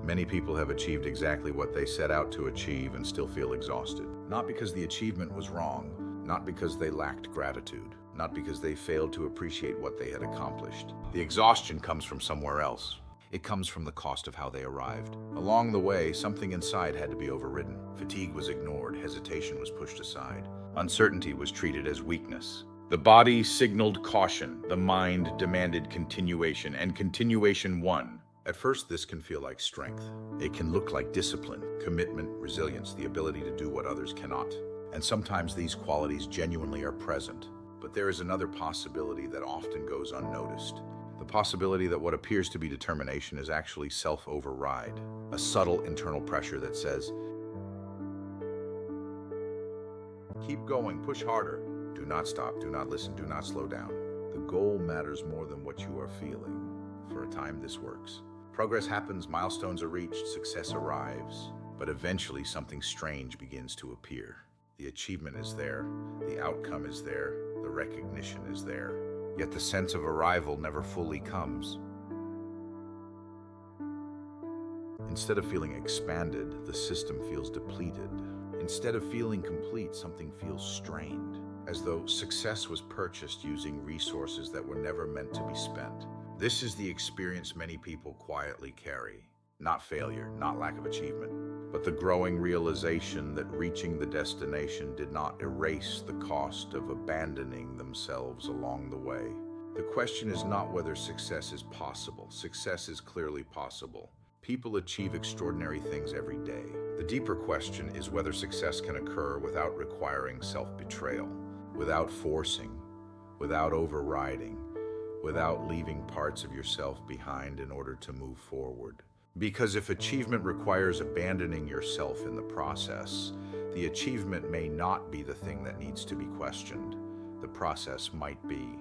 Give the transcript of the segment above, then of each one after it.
Many people have achieved exactly what they set out to achieve and still feel exhausted. Not because the achievement was wrong, not because they lacked gratitude, not because they failed to appreciate what they had accomplished. The exhaustion comes from somewhere else. It comes from the cost of how they arrived. Along the way, something inside had to be overridden. Fatigue was ignored, hesitation was pushed aside. Uncertainty was treated as weakness. The body signaled caution, the mind demanded continuation, and continuation won. At first, this can feel like strength. It can look like discipline, commitment, resilience, the ability to do what others cannot. And sometimes these qualities genuinely are present. But there is another possibility that often goes unnoticed. The possibility that what appears to be determination is actually self-override, a subtle internal pressure that says, keep going, push harder, do not stop, do not listen, do not slow down. The goal matters more than what you are feeling. For a time, this works. Progress happens, milestones are reached, success arrives, but eventually something strange begins to appear. The achievement is there, the outcome is there, the recognition is there, yet the sense of arrival never fully comes. Instead of feeling expanded, the system feels depleted. Instead of feeling complete, something feels strained, as though success was purchased using resources that were never meant to be spent. This is the experience many people quietly carry. Not failure, not lack of achievement, but the growing realization that reaching the destination did not erase the cost of abandoning themselves along the way. The question is not whether success is possible. Success is clearly possible. People achieve extraordinary things every day. The deeper question is whether success can occur without requiring self-betrayal, without forcing, without overriding, without leaving parts of yourself behind in order to move forward. Because if achievement requires abandoning yourself in the process, the achievement may not be the thing that needs to be questioned. The process might be.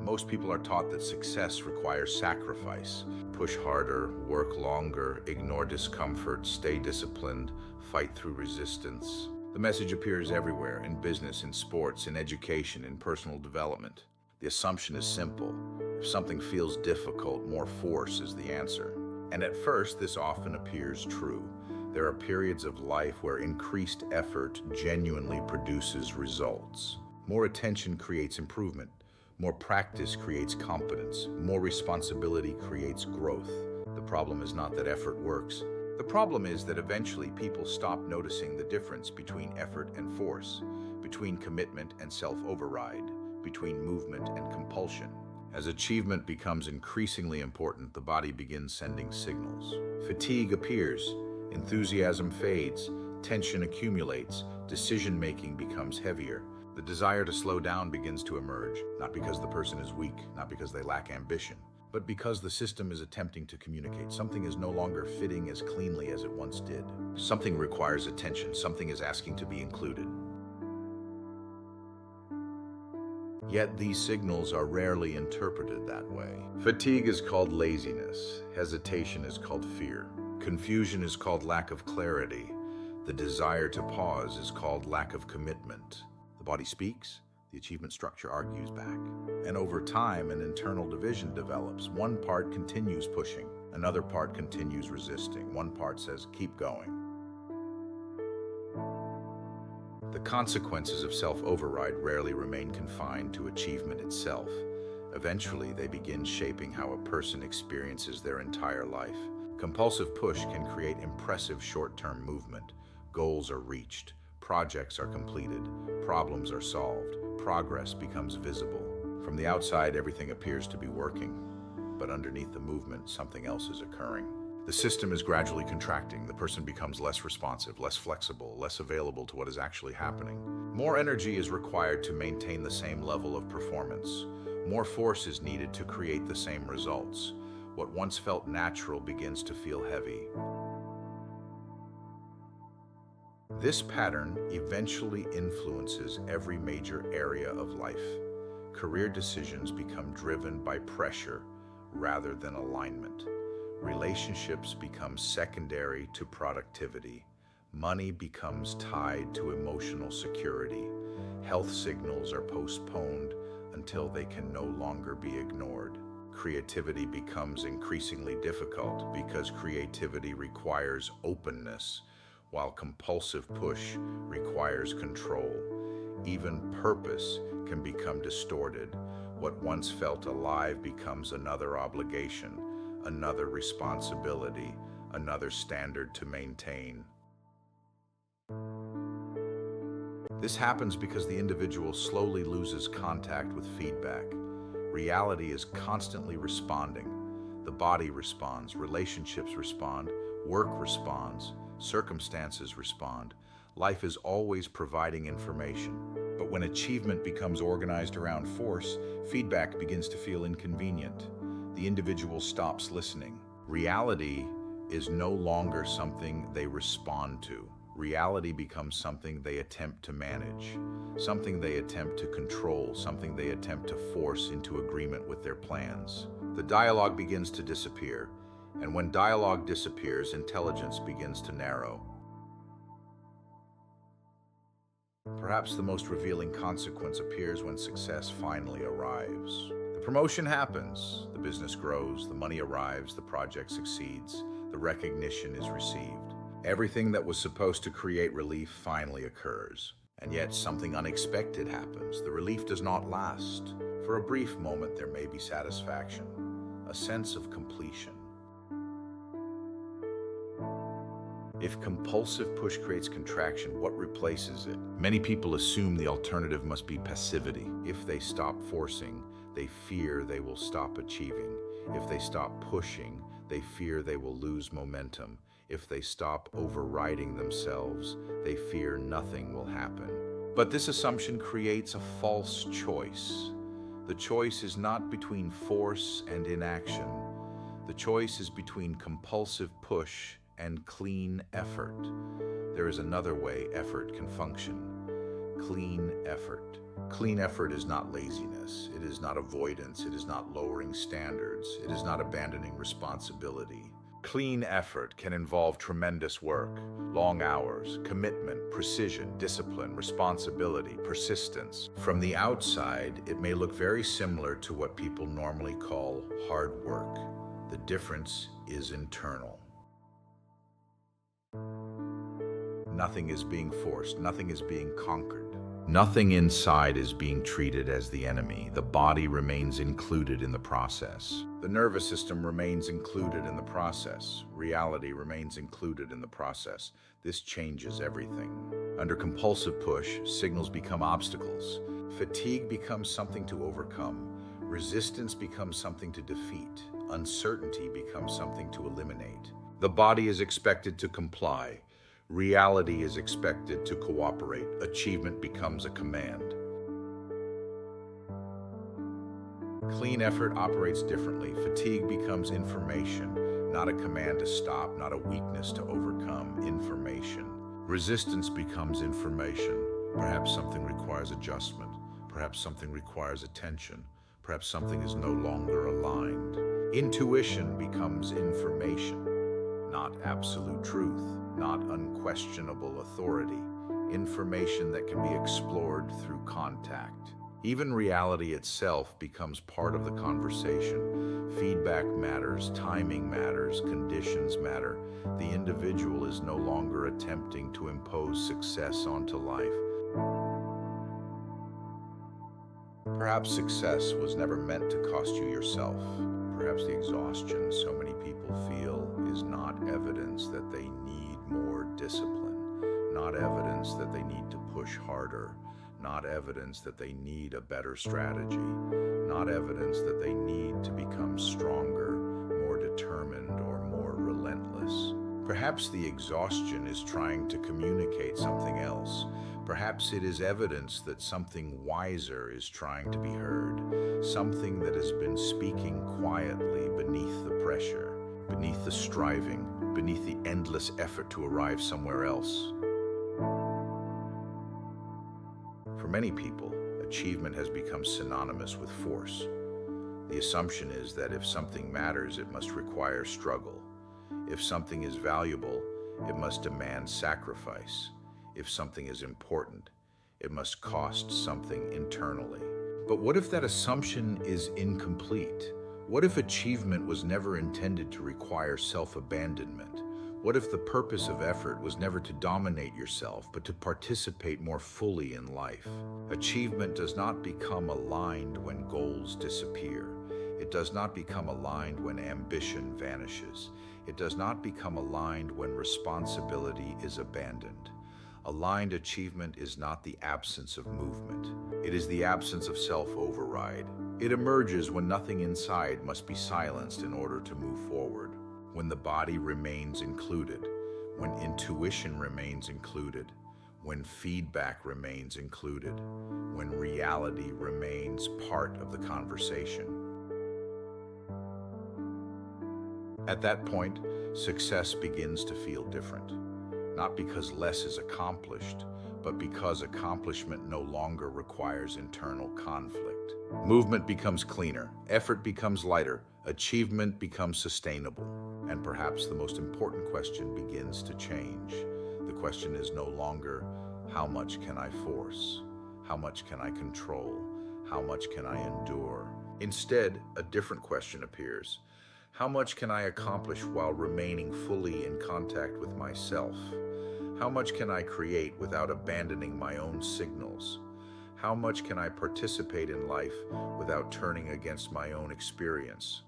Most people are taught that success requires sacrifice. Push harder, work longer, ignore discomfort, stay disciplined, fight through resistance. The message appears everywhere, in business, in sports, in education, in personal development. The assumption is simple. If something feels difficult, more force is the answer. And at first, this often appears true. There are periods of life where increased effort genuinely produces results. More attention creates improvement. More practice creates competence. More responsibility creates growth. The problem is not that effort works. The problem is that eventually people stop noticing the difference between effort and force, between commitment and self-override, between movement and compulsion. As achievement becomes increasingly important, the body begins sending signals. Fatigue appears, enthusiasm fades, tension accumulates, decision-making becomes heavier. The desire to slow down begins to emerge, not because the person is weak, not because they lack ambition, but because the system is attempting to communicate. Something is no longer fitting as cleanly as it once did. Something requires attention. Something is asking to be included. Yet these signals are rarely interpreted that way. Fatigue is called laziness. Hesitation is called fear. Confusion is called lack of clarity. The desire to pause is called lack of commitment. The body speaks. The achievement structure argues back. And over time, an internal division develops. One part continues pushing. Another part continues resisting. One part says, keep going. The consequences of self-override rarely remain confined to achievement itself. Eventually, they begin shaping how a person experiences their entire life. Compulsive push can create impressive short-term movement. Goals are reached. Projects are completed. Problems are solved. Progress becomes visible. From the outside, everything appears to be working, but underneath the movement, something else is occurring. The system is gradually contracting. The person becomes less responsive, less flexible, less available to what is actually happening. More energy is required to maintain the same level of performance. More force is needed to create the same results. What once felt natural begins to feel heavy. This pattern eventually influences every major area of life. Career decisions become driven by pressure rather than alignment. Relationships become secondary to productivity. Money becomes tied to emotional security. Health signals are postponed until they can no longer be ignored. creativity becomes increasingly difficult because creativity requires openness, while compulsive push requires control. Even purpose can become distorted. What once felt alive becomes another obligation, another responsibility, another standard to maintain. This happens because the individual slowly loses contact with feedback. Reality is constantly responding. The body responds, relationships respond, work responds, circumstances respond. Life is always providing information. But when achievement becomes organized around force, feedback begins to feel inconvenient. The individual stops listening. Reality is no longer something they respond to. Reality becomes something they attempt to manage, something they attempt to control, something they attempt to force into agreement with their plans. The dialogue begins to disappear, and when dialogue disappears, intelligence begins to narrow. Perhaps the most revealing consequence appears when success finally arrives. The promotion happens, the business grows, the money arrives, the project succeeds, the recognition is received. Everything that was supposed to create relief finally occurs. And yet something unexpected happens. The relief does not last. For a brief moment, there may be satisfaction, a sense of completion. If compulsive push creates contraction, what replaces it? Many people assume the alternative must be passivity. If they stop forcing, they fear they will stop achieving. If they stop pushing, they fear they will lose momentum. If they stop overriding themselves, they fear nothing will happen. But this assumption creates a false choice. The choice is not between force and inaction. The choice is between compulsive push and clean effort. There is another way effort can function. Clean effort. Clean effort is not laziness. It is not avoidance. It is not lowering standards. It is not abandoning responsibility. Clean effort can involve tremendous work, long hours, commitment, precision, discipline, responsibility, persistence. From the outside, it may look very similar to what people normally call hard work. The difference is internal. Nothing is being forced, nothing is being conquered. Nothing inside is being treated as the enemy. The body remains included in the process. The nervous system remains included in the process. Reality remains included in the process. This changes everything. Under compulsive push, signals become obstacles. Fatigue becomes something to overcome. Resistance becomes something to defeat. Uncertainty becomes something to eliminate. The body is expected to comply. Reality is expected to cooperate. Achievement becomes a command. Clean effort operates differently. Fatigue becomes information, not a command to stop, not a weakness to overcome. Information. Resistance becomes information. Perhaps something requires adjustment. Perhaps something requires attention. Perhaps something is no longer aligned. Intuition becomes information, not absolute truth, not unquestionable authority. Information that can be explored through contact. Even reality itself becomes part of the conversation. Feedback matters, timing matters, conditions matter. The individual is no longer attempting to impose success onto life. Perhaps success was never meant to cost you yourself. Perhaps the exhaustion so many people feel is not evidence that they need more discipline, not evidence that they need to push harder, not evidence that they need a better strategy, not evidence that they need to become stronger, more determined, or more relentless. Perhaps the exhaustion is trying to communicate something else. Perhaps it is evidence that something wiser is trying to be heard, something that has been speaking quietly beneath the pressure, beneath the striving, beneath the endless effort to arrive somewhere else. For many people, achievement has become synonymous with force. The assumption is that if something matters, it must require struggle. If something is valuable, it must demand sacrifice. If something is important, it must cost something internally. But what if that assumption is incomplete? What if achievement was never intended to require self-abandonment? What if the purpose of effort was never to dominate yourself, but to participate more fully in life? Achievement does not become aligned when goals disappear. It does not become aligned when ambition vanishes. It does not become aligned when responsibility is abandoned. Aligned achievement is not the absence of movement. It is the absence of self-override. It emerges when nothing inside must be silenced in order to move forward. When the body remains included, when intuition remains included, when feedback remains included, when reality remains part of the conversation. At that point, success begins to feel different. Not because less is accomplished, but because accomplishment no longer requires internal conflict. Movement becomes cleaner, effort becomes lighter, achievement becomes sustainable. And perhaps the most important question begins to change. The question is no longer, how much can I force? How much can I control? How much can I endure? Instead, a different question appears. How much can I accomplish while remaining fully in contact with myself? How much can I create without abandoning my own signals? How much can I participate in life without turning against my own experience?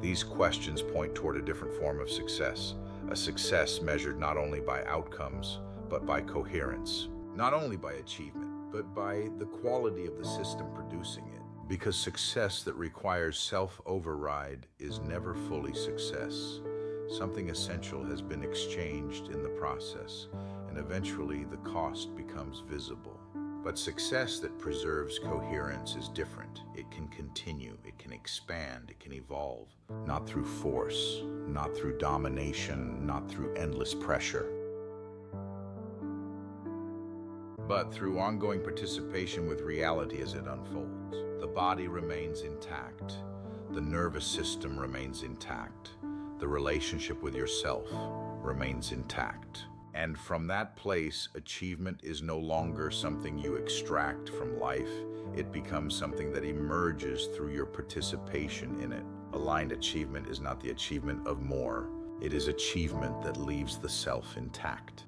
These questions point toward a different form of success, a success measured not only by outcomes, but by coherence. Not only by achievement, but by the quality of the system producing it. Because success that requires self-override is never fully success. Something essential has been exchanged in the process, and eventually the cost becomes visible. But success that preserves coherence is different. It can continue, it can expand, it can evolve. Not through force, not through domination, not through endless pressure, but through ongoing participation with reality as it unfolds. The body remains intact. The nervous system remains intact. The relationship with yourself remains intact. And from that place, achievement is no longer something you extract from life. It becomes something that emerges through your participation in it. Aligned achievement is not the achievement of more. It is achievement that leaves the self intact.